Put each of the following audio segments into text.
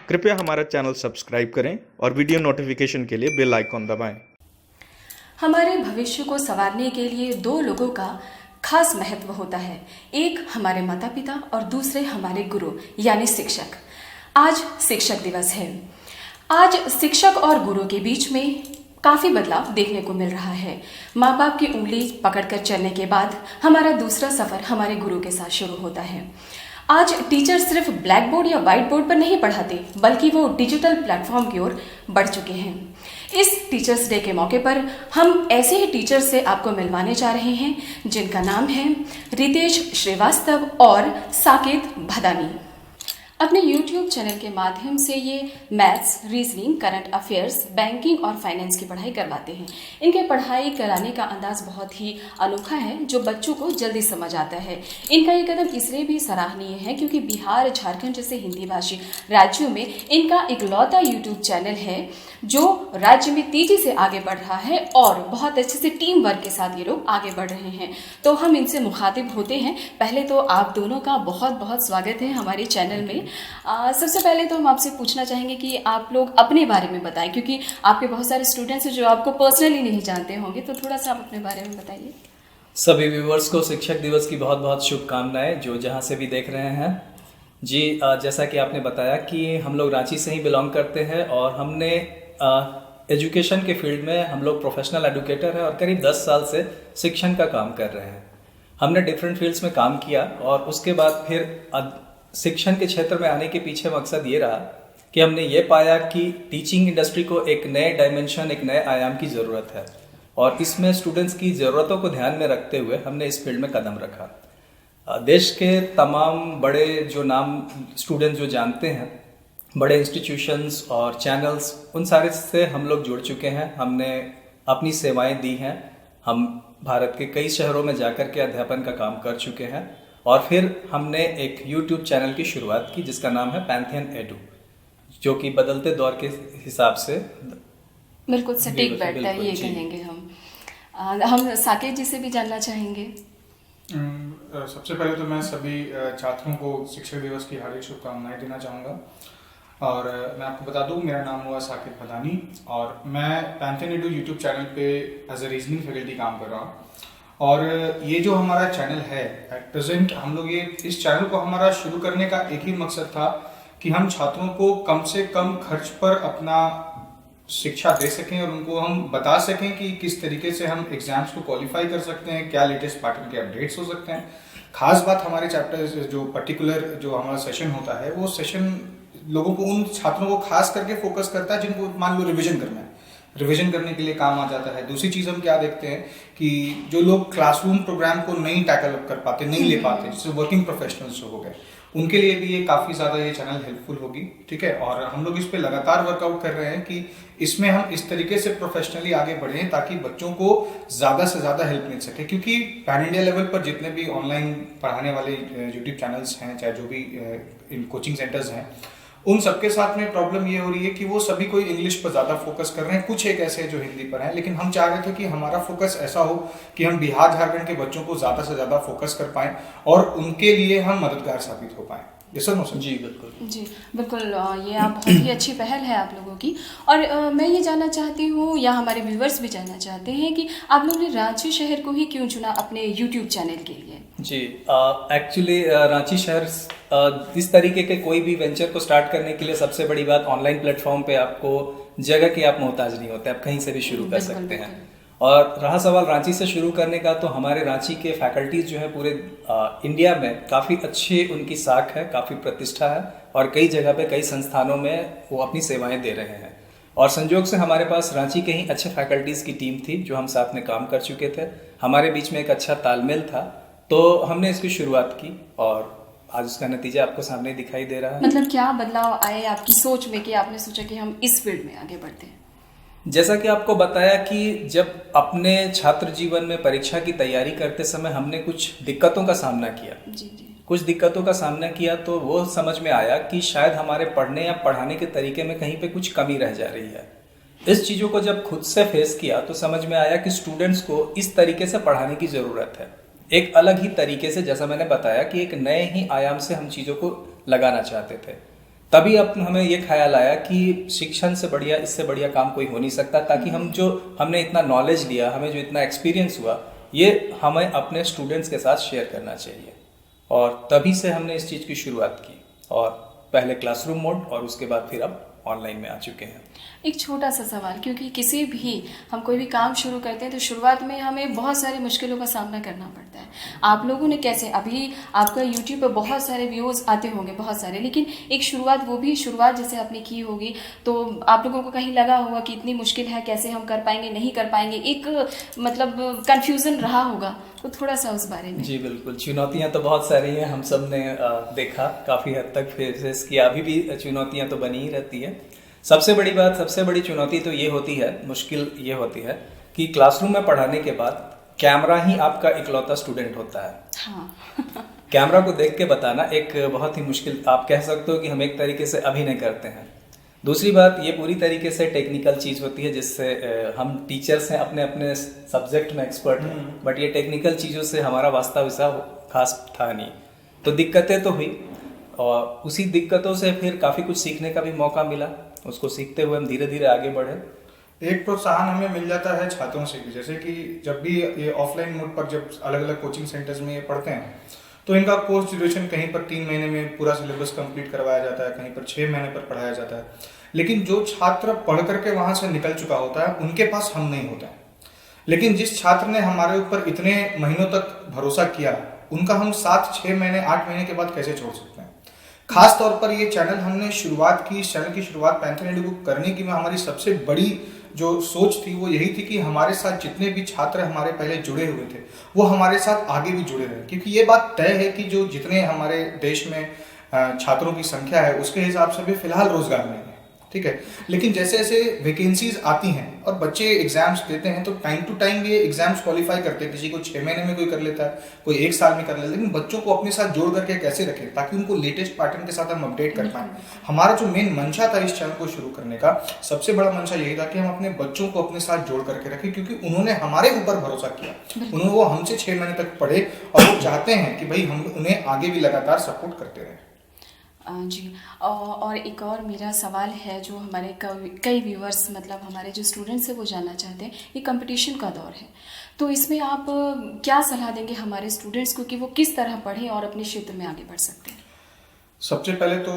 कृपया हमारा channel subscribe करें और वीडियो नोटिफिकेशन के लिए बेल आइकॉन दबाएं। हमारे भविष्य को संवारने के लिए दो लोगों का खास महत्व होता है। एक हमारे माता पिता और दूसरे हमारे गुरु यानी शिक्षक। आज शिक्षक दिवस है। आज शिक्षक और गुरु के बीच में काफ़ी बदलाव देखने को मिल रहा है। माँ बाप की उंगली पकड़कर चलने के बाद हमारा दूसरा सफ़र हमारे गुरु के साथ शुरू होता है। आज टीचर सिर्फ ब्लैक बोर्ड या वाइट बोर्ड पर नहीं पढ़ाते, बल्कि वो डिजिटल प्लेटफॉर्म की ओर बढ़ चुके हैं। इस टीचर्स डे के मौके पर हम ऐसे ही टीचर से आपको मिलवाने जा रहे हैं जिनका नाम है रितेश श्रीवास्तव और साकेत भदानी। अपने YouTube चैनल के माध्यम से ये maths, reasoning, current affairs, banking और फाइनेंस की पढ़ाई करवाते हैं। इनके पढ़ाई कराने का अंदाज बहुत ही अनोखा है जो बच्चों को जल्दी समझ आता है। इनका ये कदम इसलिए भी सराहनीय है क्योंकि बिहार, झारखंड जैसे हिंदी भाषी राज्यों में इनका इकलौता YouTube चैनल है जो राज्य में तेजी से आगे बढ़ रहा है और बहुत अच्छे से टीम वर्क के साथ ये लोग आगे बढ़ रहे हैं। तो हम इनसे मुखातिब होते हैं। पहले तो आप दोनों का बहुत बहुत स्वागत है हमारे चैनल में। सबसे पहले तो हम आपसे पूछना चाहेंगे कि आप लोग अपने बारे में बताएं, क्योंकि आपके बहुत सारे स्टूडेंट्स हैं जो आपको पर्सनली नहीं जानते होंगे, तो थोड़ा सा आप अपने बारे में बताइए। सभी व्यूवर्स को शिक्षक दिवस की बहुत बहुत शुभकामनाएं जो जहां से भी देख रहे हैं। जी, जैसा कि आपने बताया कि हम लोग रांची से ही बिलोंग करते हैं और हमने एजुकेशन के फील्ड में हम लोग प्रोफेशनल एडुकेटर हैं और करीब 10 साल से शिक्षण का काम कर रहे हैं। हमने डिफरेंट फील्ड्स में काम किया और उसके बाद फिर शिक्षण के क्षेत्र में आने के पीछे मकसद ये रहा कि हमने ये पाया कि टीचिंग इंडस्ट्री को एक नए डायमेंशन, एक नए आयाम की ज़रूरत है और इसमें स्टूडेंट्स की ज़रूरतों को ध्यान में रखते हुए हमने इस फील्ड में कदम रखा। देश के तमाम बड़े जो नाम स्टूडेंट्स जो जानते हैं, बड़े इंस्टीट्यूशंस और चैनल्स, उन सारे से हम लोग जुड़ चुके हैं। हमने अपनी सेवाएं दी हैं। हम भारत के कई शहरों में जाकर के अध्यापन का काम कर चुके हैं और फिर हमने एक YouTube चैनल की शुरुआत की जिसका नाम है पैंथियन एडू, जो कि बदलते दौर के हिसाब से बिल्कुल सटीक बैठता है, ये कहेंगे हम साकेत जी से भी जानना चाहेंगे। सबसे पहले तो मैं सभी छात्रों को शिक्षक दिवस की हार्दिक शुभकामनाएं देना चाहूँगा और मैं आपको बता दूं, मेरा नाम हुआ साकेत भदानी और मैं पैंथियन एडू यूट्यूब चैनल पे एज ए रीजनिंग फैकल्टी काम कर रहा हूँ। और ये जो हमारा चैनल है एट प्रेजेंट, हम लोग ये इस चैनल को हमारा शुरू करने का एक ही मकसद था कि हम छात्रों को कम से कम खर्च पर अपना शिक्षा दे सकें और उनको हम बता सकें कि किस तरीके से हम एग्जाम्स को क्वालिफाई कर सकते हैं, क्या लेटेस्ट पैटर्न के अपडेट्स हो सकते हैं। खास बात हमारे चैप्टर जो पर्टिकुलर जो हमारा सेशन होता है, वो सेशन लोगों को, उन छात्रों को खास करके फोकस करता है जिनको मान लो रिविजन करना है, रिवीजन करने के लिए काम आ जाता है। दूसरी चीज़ हम क्या देखते हैं कि जो लोग क्लासरूम प्रोग्राम को नहीं टैकल अप कर पाते, नहीं ले पाते, जैसे वर्किंग प्रोफेशनल्स जो हो गए, उनके लिए भी ये काफ़ी ज़्यादा ये चैनल हेल्पफुल होगी। ठीक है, और हम लोग इस पे लगातार वर्कआउट कर रहे हैं कि इसमें हम इस तरीके से प्रोफेशनली आगे बढ़ें ताकि बच्चों को ज़्यादा से ज़्यादा हेल्प मिल सके। क्योंकि पैन इंडिया लेवल पर जितने भी ऑनलाइन पढ़ाने वाले यूट्यूब चैनल्स हैं, चाहे जो भी कोचिंग सेंटर्स हैं, उन सबके साथ में प्रॉब्लम ये हो रही है कि वो सभी कोई इंग्लिश पर ज़्यादा फोकस कर रहे हैं, कुछ एक ऐसे जो हिंदी पर हैं। लेकिन हम चाह रहे थे कि हमारा फोकस ऐसा हो कि हम बिहार, झारखंड के बच्चों को ज़्यादा से ज़्यादा फोकस कर पाएँ और उनके लिए हम मददगार साबित हो पाएँ। सर मौसम जी बिल्कुल, जी बिल्कुल, ये आप बहुत ही अच्छी पहल है आप लोगों की। और मैं ये जानना चाहती हूँ या हमारे व्यूवर्स भी जानना चाहते हैं कि आप लोगों ने रांची शहर को ही क्यों चुना अपने YouTube चैनल के लिए? जी, एक्चुअली रांची शहर इस तरीके के कोई भी वेंचर को स्टार्ट करने के लिए सबसे बड़ी बात, ऑनलाइन प्लेटफॉर्म पे आपको जगह की आप मोहताज नहीं होते, आप कहीं से भी शुरू कर सकते हैं। और रहा सवाल रांची से शुरू करने का, तो हमारे रांची के फैकल्टीज जो है पूरे इंडिया में काफ़ी अच्छी उनकी साख है, काफ़ी प्रतिष्ठा है और कई जगह पे, कई संस्थानों में वो अपनी सेवाएं दे रहे हैं। और संयोग से हमारे पास रांची के ही अच्छे फैकल्टीज़ की टीम थी जो हम साथ में काम कर चुके थे। हमारे बीच में एक अच्छा तालमेल था, तो हमने इसकी शुरुआत की और आज उसका नतीजा आपको सामने दिखाई दे रहा है। मतलब क्या बदलाव आए आपकी सोच में कि आपने सोचा कि हम इस फील्ड में आगे बढ़ते हैं? जैसा कि आपको बताया कि जब अपने छात्र जीवन में परीक्षा की तैयारी करते समय हमने कुछ दिक्कतों का सामना किया, कुछ दिक्कतों का सामना किया, तो वो समझ में आया कि शायद हमारे पढ़ने या पढ़ाने के तरीके में कहीं पे कुछ कमी रह जा रही है। इस चीज़ों को जब खुद से फेस किया तो समझ में आया कि स्टूडेंट्स को इस तरीके से पढ़ाने की ज़रूरत है, एक अलग ही तरीके से, जैसा मैंने बताया कि एक नए ही आयाम से हम चीज़ों को लगाना चाहते थे। तभी अब हमें ये ख्याल आया कि शिक्षण से बढ़िया, इससे बढ़िया काम कोई हो नहीं सकता, ताकि हमने इतना नॉलेज लिया, हमें जो इतना एक्सपीरियंस हुआ, ये हमें अपने स्टूडेंट्स के साथ शेयर करना चाहिए। और तभी से हमने इस चीज़ की शुरुआत की, और पहले क्लासरूम मोड और उसके बाद फिर अब ऑनलाइन में आ चुके हैं। एक छोटा सा सवाल, क्योंकि किसी भी हम कोई भी काम शुरू करते हैं तो शुरुआत में हमें बहुत सारी मुश्किलों का सामना करना पड़ता है। आप लोगों ने कैसे, अभी आपका यूट्यूब पर बहुत सारे व्यूज़ आते होंगे, बहुत सारे, लेकिन एक शुरुआत, वो भी शुरुआत जैसे आपने की होगी तो आप लोगों को कहीं लगा होगा कि इतनी मुश्किल है, कैसे हम कर पाएंगे, नहीं कर पाएंगे, एक मतलब कन्फ्यूज़न रहा होगा, तो थोड़ा सा उस बारे में। जी बिल्कुल, चुनौतियां तो बहुत सारी हैं, हम सब ने देखा, काफ़ी हद तक फेस किया, अभी भी चुनौतियां तो बनी ही रहती है। सबसे बड़ी बात, सबसे बड़ी चुनौती तो ये होती है, मुश्किल ये होती है कि क्लासरूम में पढ़ाने के बाद कैमरा ही आपका इकलौता स्टूडेंट होता है। हाँ। कैमरा को देख के बताना एक बहुत ही मुश्किल, आप कह सकते हो कि हम एक तरीके से अभिनय करते हैं। दूसरी बात, ये पूरी तरीके से टेक्निकल चीज़ होती है, जिससे हम टीचर्स हैं, अपने अपने सब्जेक्ट में एक्सपर्ट हैं, बट ये टेक्निकल चीज़ों से हमारा वास्ता वैसा खास था नहीं, तो दिक्कतें तो हुई, और उसी दिक्कतों से फिर काफ़ी कुछ सीखने का भी मौका मिला। उसको सीखते हुए हम धीरे धीरे आगे बढ़े। एक प्रोत्साहन हमें मिल जाता है छात्रों से भी, जैसे कि जब भी ये ऑफलाइन मोड पर जब अलग अलग कोचिंग सेंटर्स में ये पढ़ते हैं तो इनका कोर्स ड्यूरेशन कहीं पर 3 महीने में पूरा सिलेबस कंप्लीट करवाया जाता है, कहीं पर 6 महीने पर पढ़ाया जाता है, लेकिन जो छात्र पढ़ करके वहाँ से निकल चुका होता है उनके पास हम नहीं होता है। लेकिन जिस छात्र ने हमारे ऊपर इतने महीनों तक भरोसा किया, उनका हम 7, 6 महीने, 8 महीने के बाद कैसे छोड़ सकते हैं। खास तौर पर ये चैनल हमने शुरुआत की, इस चैनल की शुरुआत पैंथन एडू करने की में हमारी सबसे बड़ी जो सोच थी वो यही थी कि हमारे साथ जितने भी छात्र हमारे पहले जुड़े हुए थे वो हमारे साथ आगे भी जुड़े रहे, क्योंकि ये बात तय है कि जो जितने हमारे देश में छात्रों की संख्या है उसके हिसाब से भी फिलहाल रोजगार नहीं है, ठीक है। लेकिन जैसे जैसे वैकेंसीज आती हैं और बच्चे एग्जाम्स देते हैं तो टाइम टू टाइम ये एग्जाम्स क्वालिफाई करते हैं, किसी को 6 महीने में कोई कर लेता है, कोई 1 साल में कर लेता है, लेकिन बच्चों को अपने साथ जोड़ करके कैसे रखें ताकि उनको लेटेस्ट पैटर्न के साथ हम अपडेट कर पाएं। हमारा जो मेन मंशा था इस चैनल को शुरू करने का, सबसे बड़ा मंशा यही था कि हम अपने बच्चों को अपने साथ जोड़ करके रखें, क्योंकि उन्होंने हमारे ऊपर भरोसा किया, उन्होंने वो हमसे 6 महीने तक पढ़े और वो चाहते हैं कि भाई हम उन्हें आगे भी लगातार सपोर्ट करते रहें। जी, और एक और मेरा सवाल है जो हमारे कई व्यूअर्स, मतलब हमारे जो स्टूडेंट्स हैं वो जानना चाहते हैं, ये कंपटीशन का दौर है, तो इसमें आप क्या सलाह देंगे हमारे स्टूडेंट्स को कि वो किस तरह पढ़ें और अपने क्षेत्र में आगे बढ़ सकते हैं? सबसे पहले तो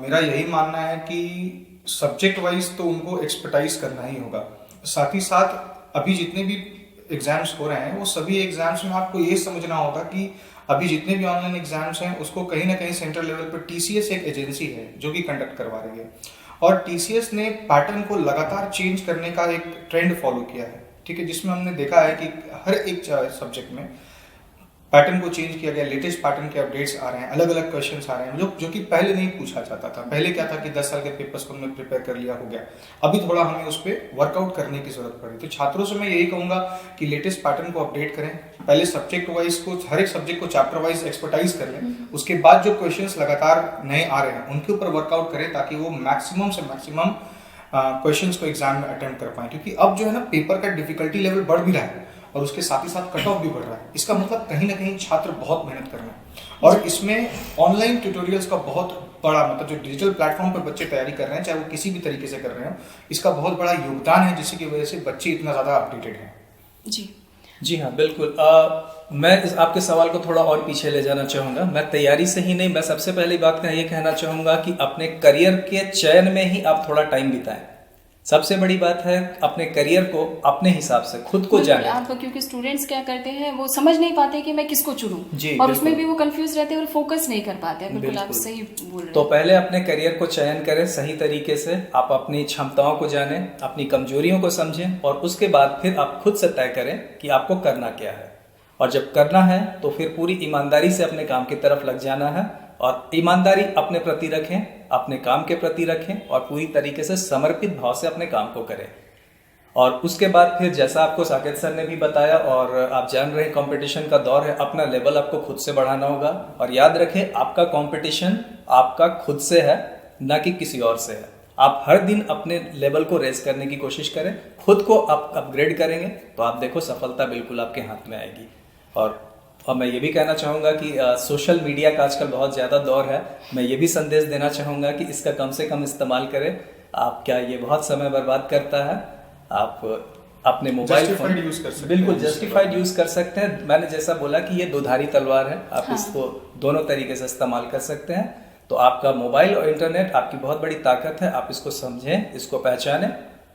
मेरा यही मानना है कि सब्जेक्ट वाइज तो उनको एक्सपर्टाइज करना ही होगा, साथ ही साथ अभी जितने भी एग्जाम्स हो रहे हैं वो सभी एग्जाम्स में आपको ये समझना होगा कि अभी जितने भी ऑनलाइन एग्जाम्स हैं उसको कहीं ना कहीं सेंट्रल लेवल पर टीसीएस एक एजेंसी है जो कि कंडक्ट करवा रही है, और टीसीएस ने पैटर्न को लगातार चेंज करने का एक ट्रेंड फॉलो किया है, ठीक है, जिसमें हमने देखा है कि हर एक सब्जेक्ट में पैटर्न को चेंज किया गया, लेटेस्ट पैटर्न के अपडेट्स आ रहे हैं, अलग अलग क्वेश्चंस आ रहे हैं जो कि पहले नहीं पूछा जाता था। पहले क्या था कि 10 साल के पेपर्स को हमने प्रिपेयर कर लिया, हो गया, अभी थोड़ा हमें उस पर वर्कआउट करने की जरूरत पड़ी। तो छात्रों से मैं यही कहूंगा कि लेटेस्ट पैटर्न को अपडेट करें, पहले सब्जेक्ट वाइज को, हर एक सब्जेक्ट को चैप्टर वाइज एक्सपर्टाइज कर लें, उसके बाद जो क्वेश्चंस लगातार नए आ रहे हैं उनके ऊपर वर्कआउट करें ताकि वो मैक्सिमम से मैक्सिमम क्वेश्चंस को एग्जाम में अटेम्प्ट कर पाए, क्योंकि अब जो है ना पेपर का डिफिकल्टी लेवल बढ़ भी रहा है और उसके साथ ही साथ कट ऑफ भी बढ़ रहा है। इसका मतलब कहीं ना कहीं छात्र बहुत मेहनत कर रहे हैं, और इसमें ऑनलाइन ट्यूटोरियल्स का बहुत बड़ा, मतलब जो डिजिटल प्लेटफॉर्म पर बच्चे तैयारी कर रहे हैं, चाहे वो किसी भी तरीके से कर रहे हैं, इसका बहुत बड़ा योगदान है, जिसकी वजह से बच्चे इतना ज़्यादा अपडेटेड हैं। जी हाँ, बिल्कुल। मैं आपके सवाल को थोड़ा और पीछे ले जाना चाहूँगा। मैं तैयारी से ही नहीं, मैं सबसे पहली बात ये कहना चाहूँगा कि अपने करियर के चयन में ही आप थोड़ा टाइम बिताएं। सबसे बड़ी बात है अपने करियर को अपने हिसाब से खुद को जाने। आप, क्योंकि स्टूडेंट्स क्या करते हैं, वो समझ नहीं पाते कि मैं किसको चुनूं, और उसमें भी वो कंफ्यूज रहते हैं और फोकस नहीं कर पाते हैं। बिल्कुल आप सही बोल रहे हैं। तो पहले अपने करियर को चयन करें सही तरीके से, आप अपनी क्षमताओं को जानें, अपनी कमजोरियों को समझें, और उसके बाद फिर आप खुद से तय करें कि आपको करना क्या है। और जब करना है तो फिर पूरी ईमानदारी से अपने काम की तरफ लग जाना है, और ईमानदारी अपने प्रति रखें, अपने काम के प्रति रखें, और पूरी तरीके से समर्पित भाव से अपने काम को करें। और उसके बाद फिर जैसा आपको साकेत सर ने भी बताया, और आप जान रहे हैं कंपटीशन का दौर है, अपना लेवल आपको खुद से बढ़ाना होगा। और याद रखें, आपका कंपटीशन आपका खुद से है, ना कि किसी और से है। आप हर दिन अपने लेवल को रेस करने की कोशिश करें, खुद को आप अपग्रेड करेंगे तो आप देखो सफलता बिल्कुल आपके हाथ में आएगी। और और मैं ये भी कहना चाहूँगा कि सोशल मीडिया का आजकल बहुत ज़्यादा दौर है। मैं ये भी संदेश देना चाहूँगा कि इसका कम से कम इस्तेमाल करें। आप क्या, ये बहुत समय बर्बाद करता है। आप अपने मोबाइल फोन यूज कर सकते बिल्कुल हैं, जस्टिफाइड यूज कर सकते हैं। मैंने जैसा बोला कि ये दोधारी तलवार है, आप इसको दोनों तरीके से इस्तेमाल कर सकते हैं। तो आपका मोबाइल और इंटरनेट आपकी बहुत बड़ी ताकत है। आप इसको समझें, इसको पहचानें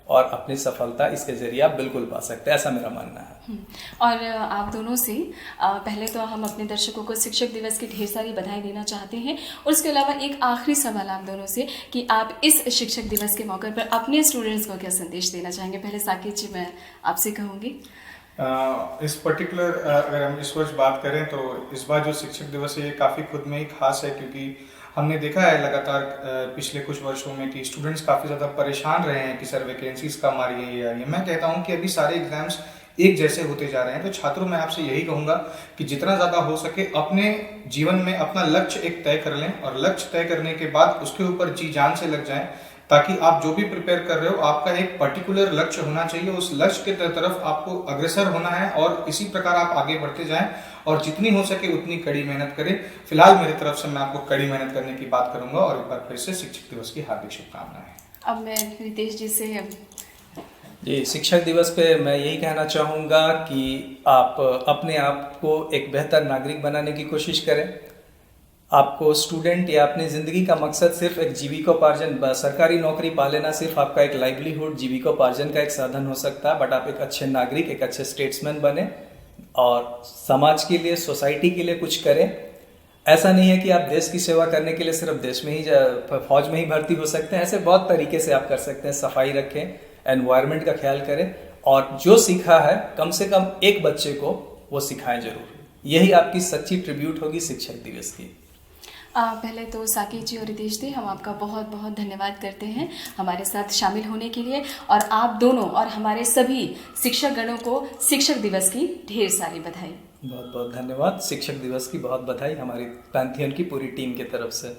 और अपनी सफलता इसके जरिए आप बिल्कुल पा सकते हैं, ऐसा मेरा मानना है। और आप दोनों से पहले तो हम अपने दर्शकों को शिक्षक दिवस की ढेर सारी बधाई देना चाहते हैं, और उसके अलावा एक आखिरी सवाल आप दोनों से कि आप इस शिक्षक दिवस के मौके पर अपने स्टूडेंट्स को क्या संदेश देना चाहेंगे। पहले साकेत जी, मैं आपसे कहूँगी। इस पर्टिकुलर अगर हम इस वर्ष बात करें तो इस बार जो शिक्षक दिवस है ये काफ़ी खुद में ही खास है, क्योंकि हमने देखा है लगातार पिछले कुछ वर्षों में कि स्टूडेंट्स काफ़ी ज़्यादा परेशान रहे हैं कि सर वैकेंसीज कम आ रही है ये आ रही है। मैं कहता हूँ कि अभी सारे एग्जाम्स एक जैसे होते जा रहे हैं, तो छात्रों में आपसे यही कहूँगा कि जितना ज़्यादा हो सके अपने जीवन में अपना लक्ष्य एक तय कर लें, और लक्ष्य तय करने के बाद उसके ऊपर जी जान से लग जाएं, ताकि आप जो भी प्रिपेयर कर रहे हो आपका एक पर्टिकुलर लक्ष्य होना चाहिए। उस लक्ष्य के तरफ आपको अग्रसर होना है और इसी प्रकार आप आगे बढ़ते जाएं, और जितनी हो सके उतनी कड़ी मेहनत करें। फिलहाल मेरी तरफ से मैं आपको कड़ी मेहनत करने की बात करूंगा, और एक बार फिर से शिक्षक दिवस की हार्दिक शुभकामनाएं। अब मैं रितेश जी से जी, शिक्षक दिवस पे मैं यही कहना चाहूँगा कि आप अपने आप को एक बेहतर नागरिक बनाने की कोशिश करें। आपको स्टूडेंट या अपनी ज़िंदगी का मकसद सिर्फ एक जीविकोपार्जन, सरकारी नौकरी पा लेना सिर्फ आपका एक लाइवलीहुड जीविकोपार्जन का एक साधन हो सकता है, बट आप एक अच्छे नागरिक, एक अच्छे स्टेट्समैन बने और समाज के लिए, सोसाइटी के लिए कुछ करें। ऐसा नहीं है कि आप देश की सेवा करने के लिए सिर्फ देश में ही फौज में ही भर्ती हो सकते हैं। ऐसे बहुत तरीके से आप कर सकते हैं। सफाई रखें, एनवायरनमेंट का ख्याल करें, और जो सीखा है कम से कम एक बच्चे को वो सिखाएं जरूर। यही आपकी सच्ची ट्रिब्यूट होगी शिक्षक दिवस की। पहले तो साकेत जी और रितेश जी, हम आपका बहुत बहुत धन्यवाद करते हैं हमारे साथ शामिल होने के लिए, और आप दोनों और हमारे सभी शिक्षक गणों को शिक्षक दिवस की ढेर सारी बधाई। बहुत बहुत धन्यवाद। शिक्षक दिवस की बहुत बधाई हमारी पैंथियन की पूरी टीम की तरफ से।